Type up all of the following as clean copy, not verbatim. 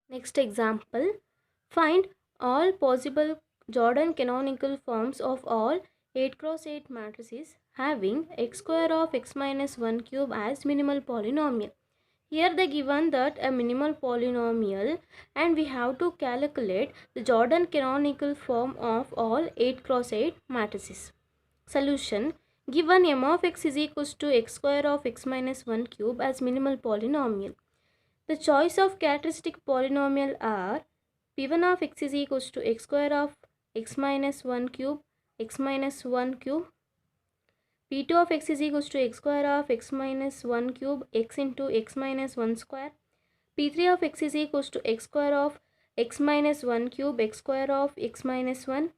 Next example, find all possible Jordan canonical forms of all 8 cross 8 matrices having x square of x minus 1 cube as minimal polynomial. Here they given that a minimal polynomial and we have to calculate the Jordan canonical form of all 8 cross 8 matrices. Solution, given m of x is equals to x square of x minus 1 cube as minimal polynomial. The choice of characteristic polynomial are p1 of x is equals to x square of x minus 1 cube, x minus 1 cube. p2 of x is equals to x square of x minus 1 cube, x into x minus 1 square. p3 of x is equals to x square of x minus 1 cube, x square of x minus 1.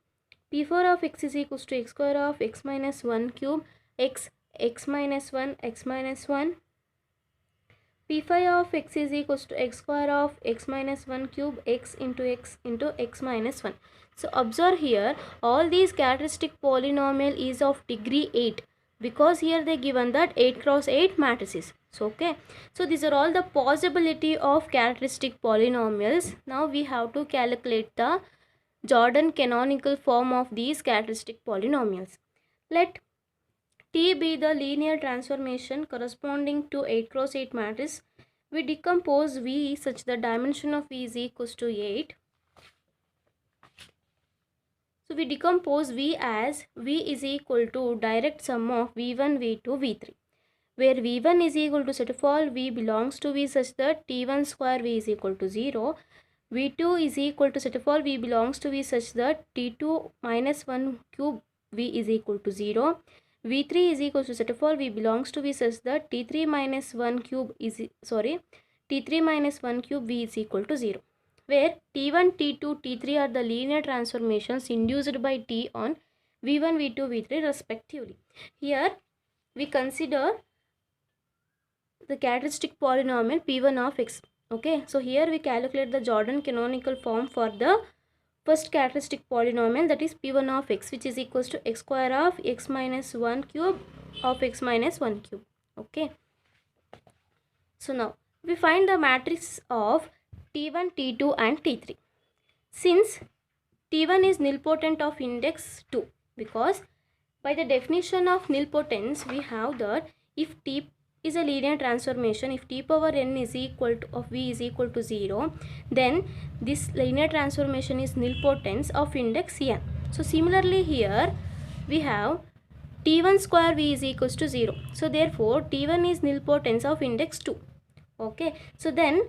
p4 of x is equals to x square of x minus 1 cube, x minus 1, x minus 1. p5 of x is equals to x square of x minus 1 cube, x into x minus 1. So observe here, all these characteristic polynomial is of degree 8 because here they given that 8 cross 8 matrices. So okay, so these are all the possibility of characteristic polynomials. Now we have to calculate the Jordan canonical form of these characteristic polynomials. Let T be the linear transformation corresponding to 8 cross 8 matrix. We decompose V such that dimension of V is equals to 8. So we decompose V as V is equal to direct sum of V1, V2, V3, where V1 is equal to set of all V belongs to V such that T1 square V is equal to 0. V2 is equal to set of all V belongs to V such that T2 minus 1 cube V is equal to 0. V3 is equal to set of all V belongs to V such that T3 minus 1 cube T3 minus 1 cube V is equal to 0, where T1, T2, T3 are the linear transformations induced by T on V1, V2, V3 respectively. Here we consider the characteristic polynomial P1 of x. Okay, so here we calculate the Jordan canonical form for the first characteristic polynomial, that is P1 of x, which is equals to x square of x minus 1 cube of x minus 1 cube. Okay, so now we find the matrix of T1, T2 and T3. Since T1 is nilpotent of index 2, because by the definition of nilpotence we have that if T is a linear transformation, if T power n is equal to of V is equal to 0, then this linear transformation is nilpotence of index n. So similarly here we have T1 square V is equals to 0. So therefore T1 is nilpotence of index 2. Okay, so then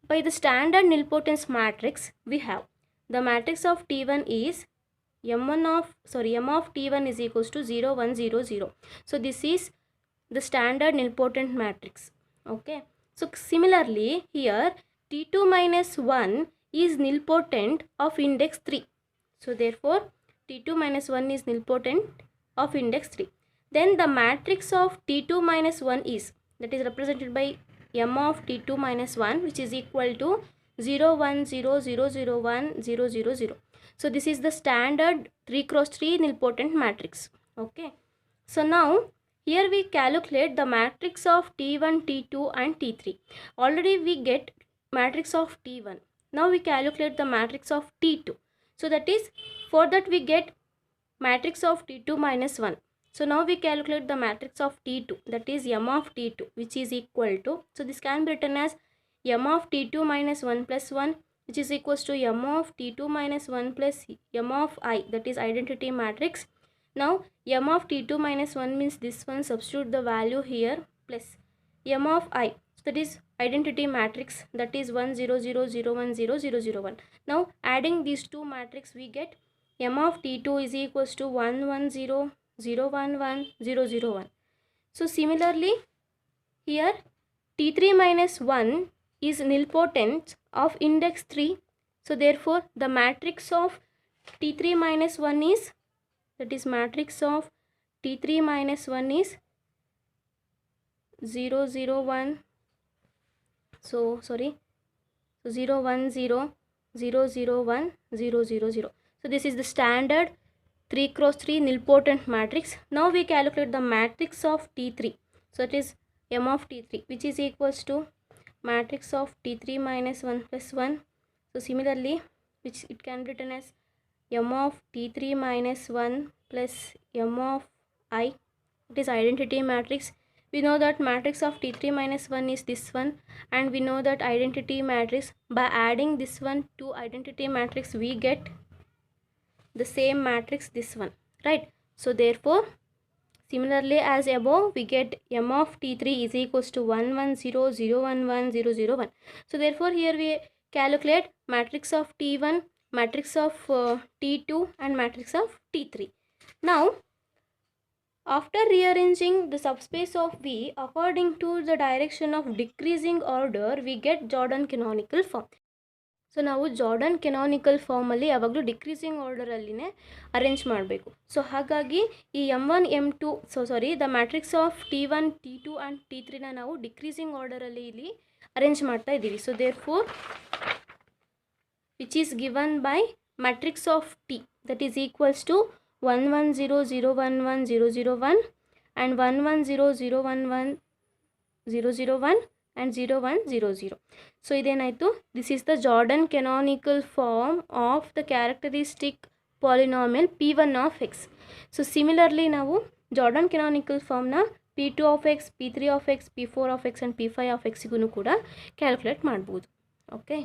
by the standard nilpotence matrix we have the matrix of T1 is m of T1 is equals to 0, 1, 0, 0. So this is the standard nilpotent matrix. Okay, so similarly here T2 minus 1 is nilpotent of index 3. So therefore T2 minus 1 is nilpotent of index 3. Then the matrix of T2 minus 1 is, that is represented by m of T2 minus 1, which is equal to 0, 1, 0, 0, 0, 1, 0, 0, 0. So this is the standard 3 cross 3 nilpotent matrix. Okay, so now here we calculate the matrix of T1, T2 and T3. Already we get matrix of T1. Now we calculate the matrix of T2. So that is, for that we get matrix of T2 minus 1. So now we calculate the matrix of T2, that is m of T2, which is equal to, so this can be written as m of T2 minus 1 plus 1, which is equals to m of T2 minus 1 plus m of I, that is identity matrix. Now m of T2 minus 1 means this one, substitute the value here, plus m of I, so that is identity matrix, that is 1, 0, 0, 0, 1, 0, 0, 0, 1. Now adding these two matrix we get m of T2 is equals to 1, 1, 0, 0, 1, 1, 0, 0, 1. So similarly here T3 minus 1 is nilpotent of index 3. So therefore the matrix of T3 minus 1 is, that is matrix of T3 minus 1 is 0, 0, 1. So sorry, so 0, 1, 0, 0, 0, 1, 0, 0, 0. So this is the standard 3 cross 3 nilpotent matrix. Now we calculate the matrix of T3. So it is m of T3, which is equals to matrix of T3 minus 1 plus 1. So similarly, which it can be written as m of T3 minus 1 plus m of I. It is identity matrix. We know that matrix of T3 minus 1 is this one, and we know that identity matrix, by adding this one to identity matrix we get the same matrix, this one, right? So therefore, similarly as above, we get m of T3 is equals to 1 1 0 0 1 1 0 0 1. So therefore here we calculate matrix of T1, matrix of T2 and matrix of T3. Now after rearranging the subspace of V according to the direction of decreasing order, we get Jordan canonical form. So ನಾವು Jordan canonical ಫಾರ್ಮಲ್ಲಿ ಯಾವಾಗಲೂ decreasing ಆರ್ಡರಲ್ಲಿನೇ arrange ಮಾಡಬೇಕು. So ಹಾಗಾಗಿ ಈ M1 M2 the matrix of T1 T2 and T3ನ ನಾವು decreasing ಆರ್ಡರಲ್ಲಿ ಇಲ್ಲಿ ಅರೇಂಜ್ ಮಾಡ್ತಾ ಇದ್ದೀವಿ. So therefore which is given by matrix of T that is equals to 1 1 0 0 1 1 0 0 1 and 1 1 0 0 1 1 0 0 1 and 0 1 0 0. So idenaitu, this is the Jordan canonical form of the characteristic polynomial P1 of x. So similarly ನಾವು Jordan canonical form ನ P2 of x, P3 of x, P4 of x and P5 of x ಗೂ ಕೂಡ calculate ಮಾಡ್ಬೋದು. Okay.